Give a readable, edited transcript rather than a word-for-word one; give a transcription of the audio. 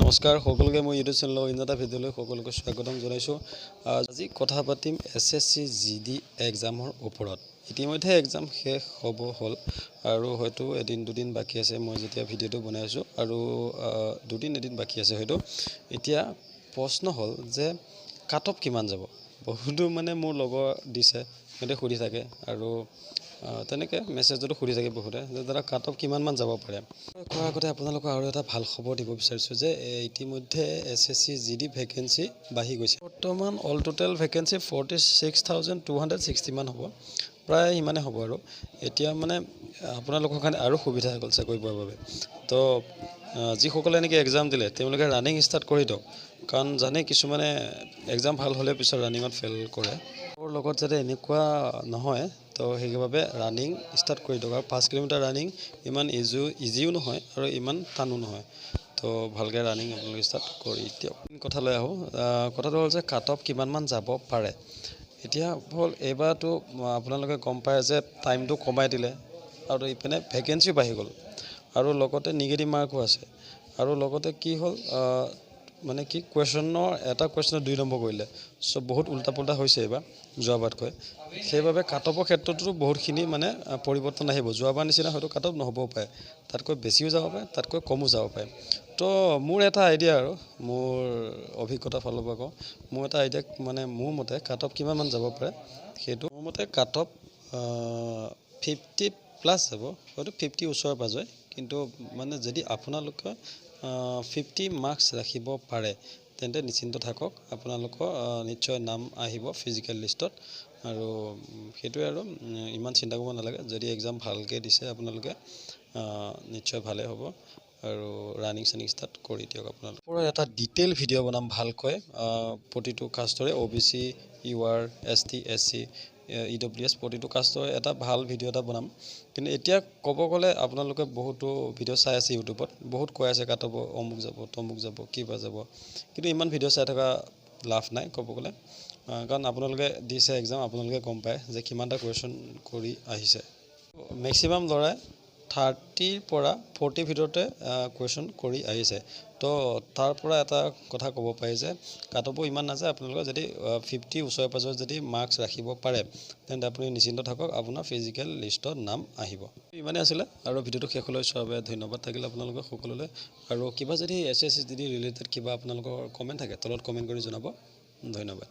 নমস্কাৰ সকলোকে মই ইউটিউব চেনেলৰ অন্য এটা ভিডিঅ'লৈ সকলোকে স্বাগতম জনাইছোঁ। আজি কথা পাতিম SSCGD এক্সামৰ ওপৰত। ইতিমধ্যে এক্সাম শেষ হ'ব হ'ল আৰু হয়তো এদিন দুদিন বাকী আছে। মই যেতিয়া ভিডিঅ'টো বনাই আছোঁ আৰু এদিন বাকী আছে হয়তো। এতিয়া প্ৰশ্ন হ'ল যে কাট অফ কিমান যাব। বহুতো মোৰ লগৰ দিছে, সিহঁতে সুধি থাকে আৰু তেনেকৈ মেছেজতো সুধি থাকে বহুতে যে দাদা কাট অফ কিমানমান যাব পাৰে। কোৱাৰ আগতে আপোনালোকক আৰু এটা ভাল খবৰ দিব বিচাৰিছোঁ যে ইতিমধ্যে SSCGD ভেকেঞ্চি বাঢ়ি গৈছে। বৰ্তমান অল টোটেল ভেকেঞ্চি 46,260 মান হ'ব, প্ৰায় সিমানে হ'ব আৰু এতিয়া আপোনালোকৰ কাৰণে আৰু সুবিধা হৈ গ'ল চাকৰি পোৱাৰ বাবে। তো যিসকলে এনেকৈ এক্সাম দিলে তেওঁলোকে ৰানিং ষ্টাৰ্ট কৰি দিয়ক, কাৰণ জানে কিছুমানে এক্সাম ভাল হ'লে পিছত ৰানিঙত ফেইল কৰে। মোৰ লগত যাতে এনেকুৱা নহয়, তো সেইবাবে ৰানিং ষ্টাৰ্ট কৰি দিয়ক। আৰু 5 কিলোমিটাৰ ৰানিং ইমান ইজিও নহয় আৰু ইমান টানো নহয়, তো ভালকৈ ৰানিং আপোনালোকে ষ্টাৰ্ট কৰি দিয়ক। কথালৈ আহোঁ, কথাটো হ'ল যে কাট অফ কিমানমান যাব পাৰে। এতিয়া হ'ল এইবাৰতো আপোনালোকে গম পায় যে টাইমটো কমাই দিলে আৰু ইপিনে ভেকেঞ্চিও বাঢ়ি গ'ল আৰু লগতে নিগেটিভ মাৰ্কো আছে। আৰু লগতে কি হ'ল এটা কুৱেশ্যনৰ 2 নম্বৰ কৰিলে, চ' বহুত উল্টা পুল্টা হৈছে এইবাৰ যোৱাবাৰতকৈ। সেইবাবে কাট অফৰ ক্ষেত্ৰতো বহুতখিনি পৰিৱৰ্তন আহিব। যোৱাবাৰ নিচিনা হয়তো কাট অফ নহ'বও পাৰে, তাতকৈ বেছিও যাব পাৰে, তাতকৈ কমো যাব পাৰে। তো মোৰ এটা আইডিয়া আৰু মোৰ অভিজ্ঞতাৰ ফালৰ পৰা কওঁ, মোৰ এটা আইডিয়া মোৰ মতে কাট অফ কিমানমান যাব পাৰে সেইটো মোৰ মতে কাট অফ 50+ যাব, হয়তো 50 ওচৰে পাজৰে। কিন্তু যদি আপোনালোকে 50 মাৰ্কছ ৰাখিব পাৰে তেন্তে নিশ্চিন্ত থাকক, আপোনালোকৰ নিশ্চয় নাম আহিব ফিজিকেল লিষ্টত। আৰু সেইটোৱে আৰু ইমান চিন্তা কৰিব নালাগে। যদি এক্সাম ভালকৈ দিছে আপোনালোকে নিশ্চয় ভালেই হ'ব আৰু ৰানিং ষ্টাৰ্ট কৰি দিয়ক। আপোনালোকৰ এটা ডিটেইল ভিডিঅ' বনাম ভালকৈ, প্ৰতিটো কাষ্টৰে OBC, UR, ST, SC, EWS প্ৰতিটো কাষ্টৰে এটা ভাল ভিডিঅ' এটা বনাম। কিন্তু এতিয়া ক'ব গ'লে আপোনালোকে বহুতো ভিডিঅ' চাই আছে ইউটিউবত, বহুত কৈ আছে কাট অফ অমুক যাব তমুক যাব কিবা যাব, কিন্তু ইমান ভিডিঅ' চাই থকা লাভ নাই ক'ব গ'লে, কাৰণ আপোনালোকে দিছে এক্সাম, আপোনালোকে গম পায় যে কিমানটা কুৱেশ্যন কৰি আহিছে। মেক্সিমাম ল'ৰাই 30 পৰা 40 ভিতৰতে কুৱেশ্যন কৰি আহিছে। তো তাৰ পৰা এটা কথা ক'ব পাৰি যে কাট অফো ইমান নাযায়। আপোনালোকে যদি 50 ওচৰে পাজৰে যদি মাৰ্কছ ৰাখিব পাৰে তেন্তে আপুনি নিশ্চিন্ত থাকক, আপোনাৰ ফিজিকেল লিষ্টত নাম আহিব। ইমানেই আছিলে আৰু ভিডিঅ'টো শেষলৈ চোৱাৰ বাবে ধন্যবাদ থাকিল আপোনালোকক সকলোলৈ। আৰু কিবা যদি SSCGD ৰিলেটেড কিবা আপোনালোকৰ কমেণ্ট থাকে তলত কমেণ্ট কৰি জনাব। ধন্যবাদ।